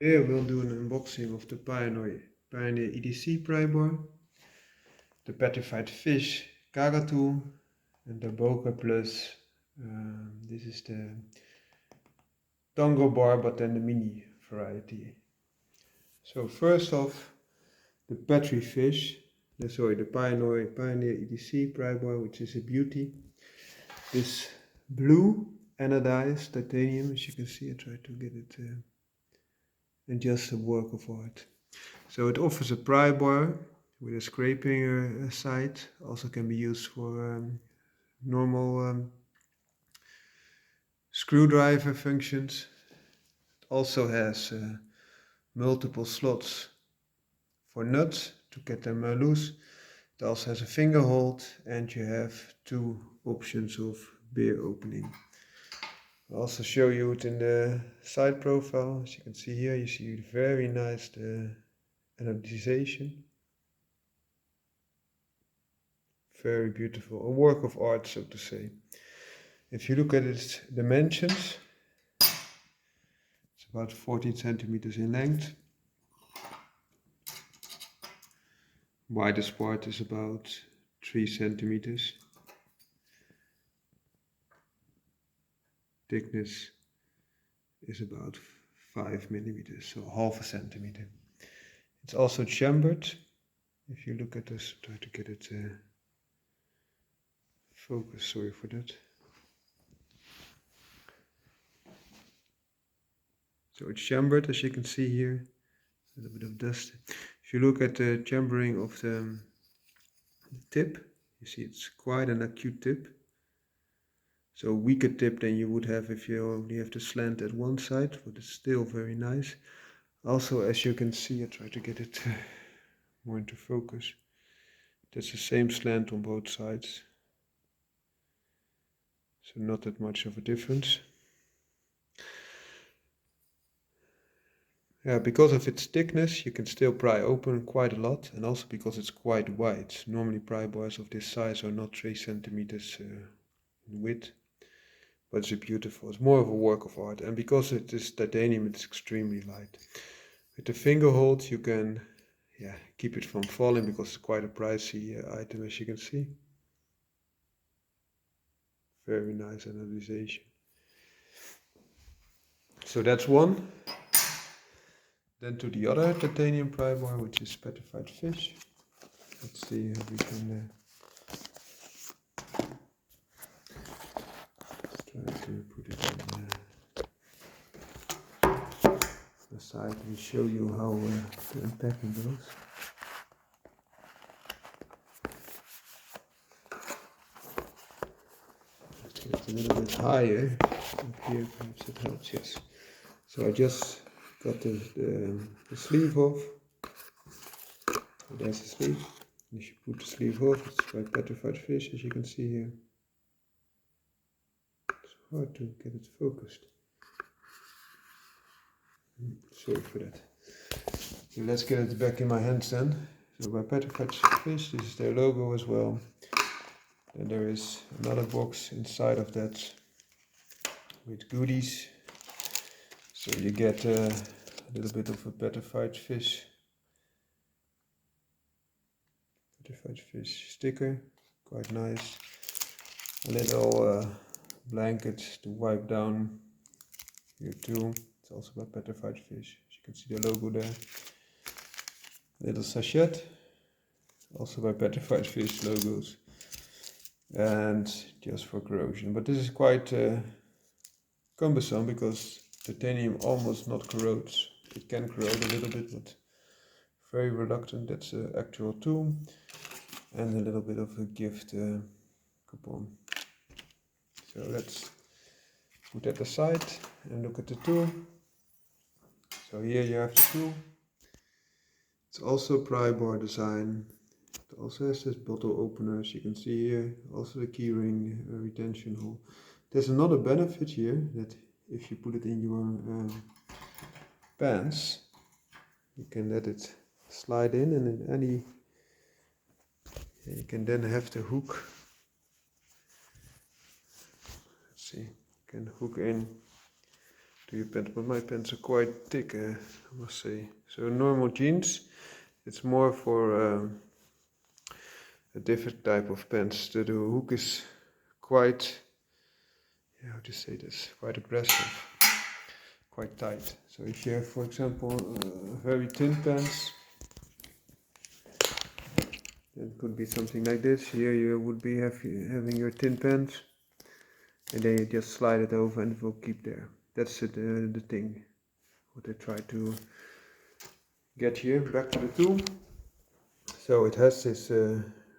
Here we'll do an unboxing of the Pioneer EDC pry bar, the PetrifiedFish KaraTool, and the Böker Plus. This is the Tango bar, but then the mini variety. So first off, the the Pioneer EDC pry bar, which is a beauty. This blue anodized titanium, as you can see, I try to get it and just a work of art. So it offers a pry bar with a scraping side, also can be used for normal screwdriver functions. It also has multiple slots for nuts to get them loose. It also has a finger hold, and you have two options of beer opening. I'll also show you it in the side profile. As you can see here, you see very nice anodization. Very beautiful, a work of art, so to say. If you look at its dimensions, it's about 14 centimeters in length. Widest part is about 3 centimeters. Thickness is about 5 millimeters, so half a centimeter. It's also chambered. If you look at this, try to get it focus, sorry for that. So it's chambered, as you can see here. A little bit of dust. If you look at the chambering of the tip, you see it's quite an acute tip. So a weaker tip than you would have if you only have the slant at one side, but it's still very nice. Also, as you can see, I try to get it more into focus. That's the same slant on both sides. So not that much of a difference. Yeah, because of its thickness, you can still pry open quite a lot, and also because it's quite wide. Normally pry bars of this size are not 3 centimeters in width. But it's beautiful. It's more of a work of art, and because it is titanium, it's extremely light. With the finger hold, you can keep it from falling, because it's quite a pricey item, as you can see. Very nice anodization. So that's one. Then to the other titanium pry bar, which is PetrifiedFish. Let's see how we can try to put it on the side and show you how the unpacking goes. Let's get it a little bit higher. Up here, perhaps it helps, yes. So I just got the sleeve off. So there's the sleeve. If you put the sleeve off, it's by PetrifiedFish, as you can see here. It's hard to get it focused. Sorry for that. So let's get it back in my hands then. So by PetrifiedFish, this is their logo as well. And there is another box inside of that with goodies. So you get a little bit of a PetrifiedFish sticker, quite nice. A little blanket to wipe down here too. It's also by PetrifiedFish. As you can see the logo there. Little sachet, also by PetrifiedFish logos. And just for corrosion. But this is quite cumbersome, because titanium almost not corrodes. It can corrode a little bit, but very reluctant. That's an actual tool. And a little bit of a gift coupon. So let's put that aside and look at the tool. So here you have the tool. It's also pry bar design. It also has this bottle opener, as you can see here. Also the keyring retention hole. There's another benefit here, that if you put it in your pants, you can let it slide in, and in any you can then have the hook. Let's see, you can hook in for your pens, but my pens are quite thick, I must say. So normal jeans, it's more for a different type of pens. The hook is quite, how to say this, quite aggressive, quite tight. So if you have, for example, very thin pens, then it could be something like this. Here you would be having your thin pens, and then you just slide it over and it will keep there. That's the thing, what I try to get here. Back to the tool. So it has this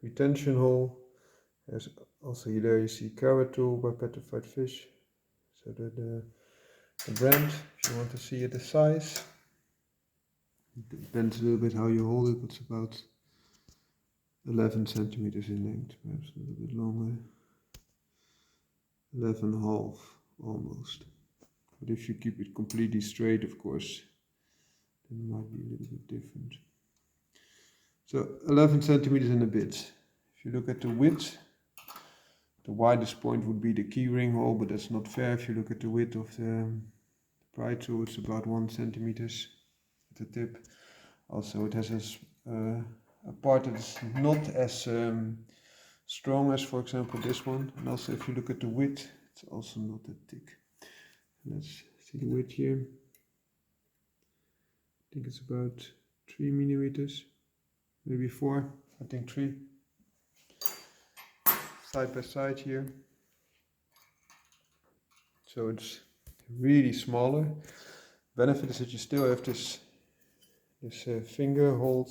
retention hole. There's also there you see KaraTool by PetrifiedFish. So the brand, if you want to see it, the size. It depends a little bit how you hold it, but it's about 11 centimeters in length, perhaps a little bit longer. 11.5 almost. But if you keep it completely straight, of course, then it might be a little bit different. So 11 centimeters and a bit. If you look at the width, the widest point would be the keyring hole, but that's not fair. If you look at the width of the pry tool, it's about 1 centimeter at the tip. Also, it has a part that is not as strong as, for example, this one. And also, if you look at the width, it's also not that thick. Let's see the width here. I think it's about 3 millimeters, maybe 4. I think 3. Side by side here. So it's really smaller. Benefit is that you still have this finger hold,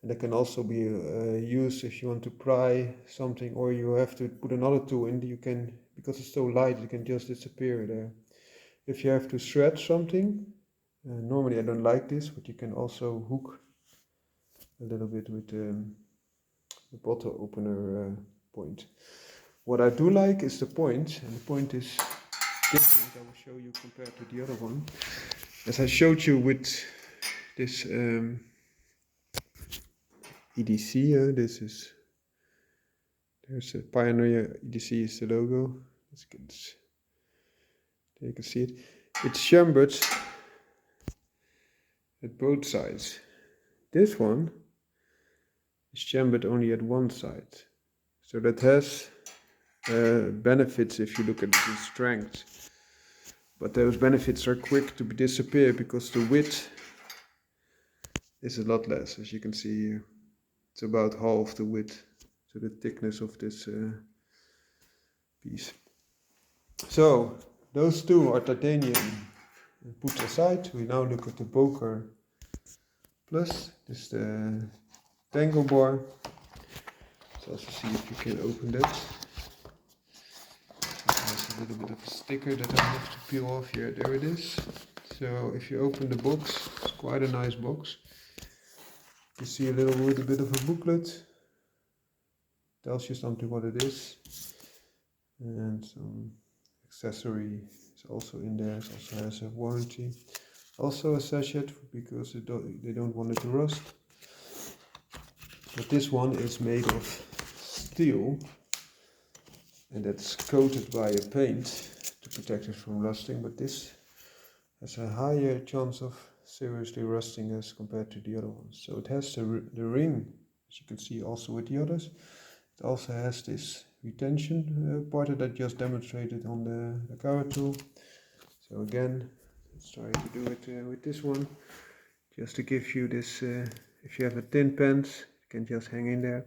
and that can also be used if you want to pry something, or you have to put another tool in. You can, because it's so light, it can just disappear there. If you have to shred something, normally I don't like this, but you can also hook a little bit with the bottle opener point. What I do like is the point, and the point is different. I will show you compared to the other one. As I showed you with this EDC, there's a Pioneer EDC is the logo. There you can see it. It's chambered at both sides. This one is chambered only at one side. So that has benefits if you look at the strength. But those benefits are quick to disappear because the width is a lot less. As you can see here, it's about half the width, so the thickness of this piece. So those two are titanium put aside. We now look at the Böker Plus. This is the Tango bar. Let's also see if you can open that. There's a little bit of a sticker that I have to peel off here. There it is. So if you open the box, it's quite a nice box. You see a little bit of a booklet. Tells you something what it is. And some accessory is also in there. It also has a warranty. Also a sachet because they don't want it to rust. But this one is made of steel, and that's coated by a paint to protect it from rusting. But this has a higher chance of seriously rusting as compared to the other ones. So it has the ring, as you can see also with the others. It also has this retention part that I just demonstrated on the KaraTool. So again, let's try to do it with this one, just to give you this, if you have a thin pen, you can just hang in there.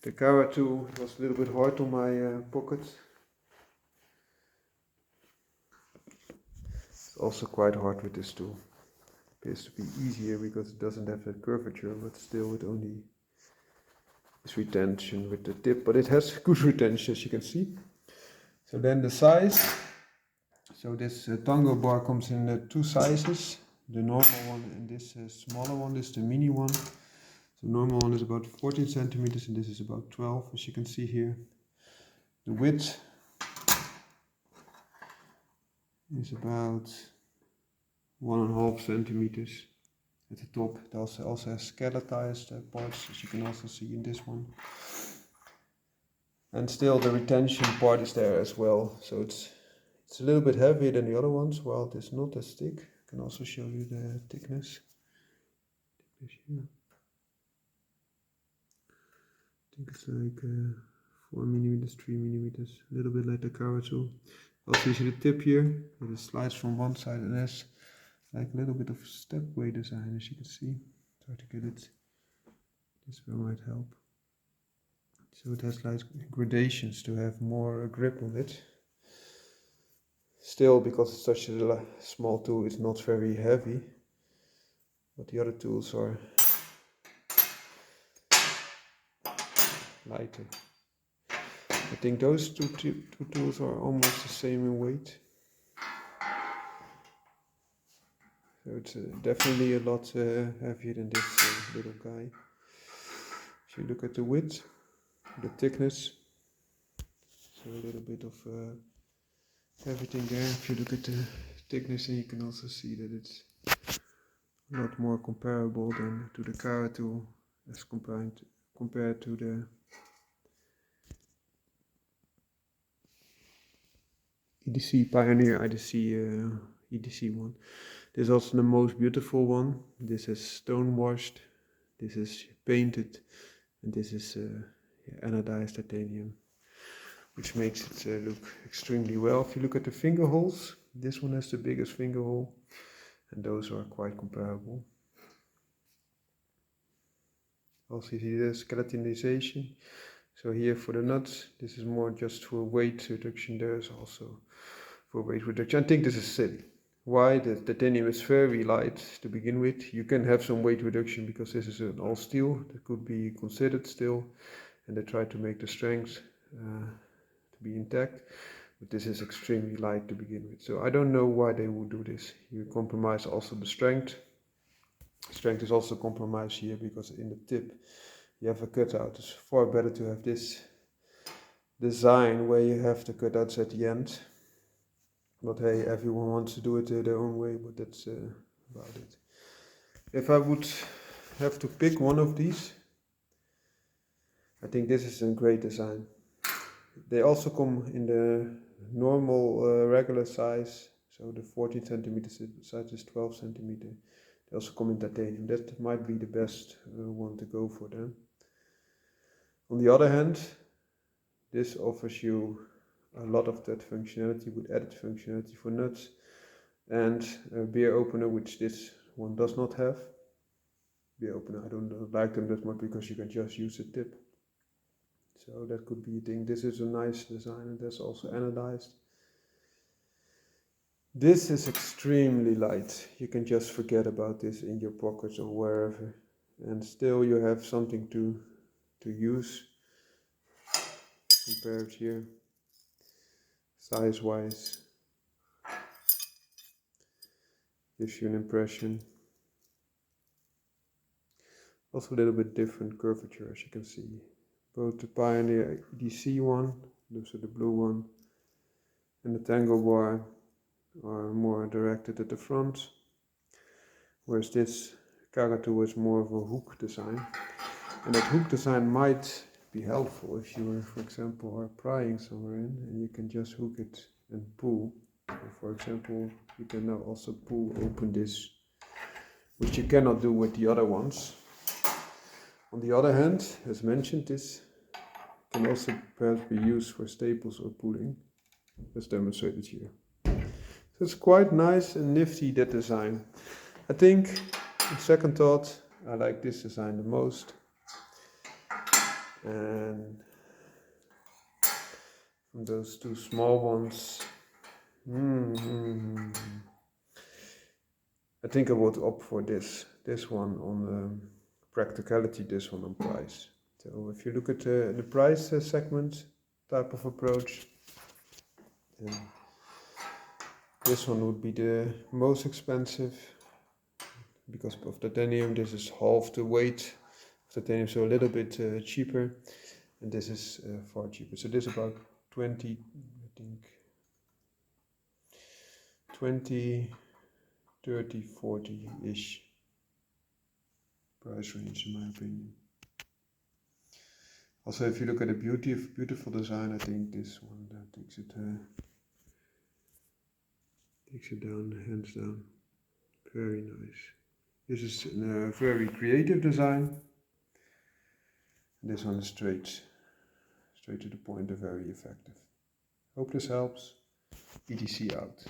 The KaraTool was a little bit hard on my pocket. It's also quite hard with this tool. It appears to be easier because it doesn't have that curvature, but still it only is retention with the tip, but it has good retention, as you can see. So then the size. So this Tango bar comes in 2 sizes. The normal one and this smaller one, this is the mini one. The normal one is about 14 centimeters and this is about 12, as you can see here. The width is about 1.5 centimeters at the top. It also has skeletized parts, as you can also see in this one. And still the retention part is there as well, so it's It's a little bit heavier than the other ones, while it is not as thick. I can also show you the thickness. Here. I think it's like 4 millimeters, 3 millimeters, a little bit like the KaraTool. Also, you see the tip here, it slides from one side, and there's like a little bit of stepway design, as you can see. Try to get it. This one might help. So it has like gradations to have more grip on it. Still, because it's such a small tool, it's not very heavy. But the other tools are lighter. I think those two tools are almost the same in weight. So it's definitely a lot heavier than this little guy. If you look at the width, the thickness, so a little bit of everything there. If you look at the thickness, then you can also see that it's a lot more comparable than to the KaraTool as compared to the EDC Pioneer EDC one. This is also the most beautiful one. This is stone washed, this is painted, and this is anodized titanium, which makes it look extremely well. If you look at the finger holes, this one has the biggest finger hole, and those are quite comparable. Also you see the skeletonization. So here for the nuts, this is more just for weight reduction. There's also for weight reduction. I think this is silly. Why? The titanium is very light to begin with. You can have some weight reduction because this is an all steel that could be considered still, and they try to make the strength to be intact, but this is extremely light to begin with. So I don't know why they would do this. You compromise also the strength. Strength is also compromised here because in the tip you have a cutout. It's far better to have this design where you have the cutouts at the end. But hey, everyone wants to do it their own way, but that's about it. If I would have to pick one of these, I think this is a great design. They also come in the normal regular size, so the 14 centimeter size is 12 centimeter. They also come in titanium. That might be the best one to go for them. On the other hand, this offers you a lot of that functionality with added functionality for nuts and a beer opener, which this one does not have. Beer opener, I don't like them that much because you can just use the tip. So that could be a thing. This is a nice design, and that's also anodized. This is extremely light. You can just forget about this in your pockets or wherever, and still you have something to use. Compared here, size wise, gives you an impression. Also a little bit different curvature, as you can see. Both the Pioneer EDC one, those are the blue one, and the Tango bar are more directed at the front, whereas this KaraTool is more of a hook design. And that hook design might be helpful if you, for example, are prying somewhere in and you can just hook it and pull. So for example, you can now also pull open this, which you cannot do with the other ones. On the other hand, as mentioned, this can also perhaps be used for staples or pulling, as demonstrated here. So it's quite nice and nifty, that design. I think, on second thought, I like this design the most. And from those two small ones, I think I would opt for this one on practicality, this one on price. So if you look at the price segment type of approach, then this one would be the most expensive because of titanium. This is half the weight of titanium, so a little bit cheaper, and this is far cheaper. So this is about 20, I think 20, 30, 40-ish price range in my opinion. Also, if you look at the beautiful design, I think this one takes it Takes it down, hands down. Very nice. This is a very creative design. This one is straight to the point and very effective. Hope this helps. EDC out.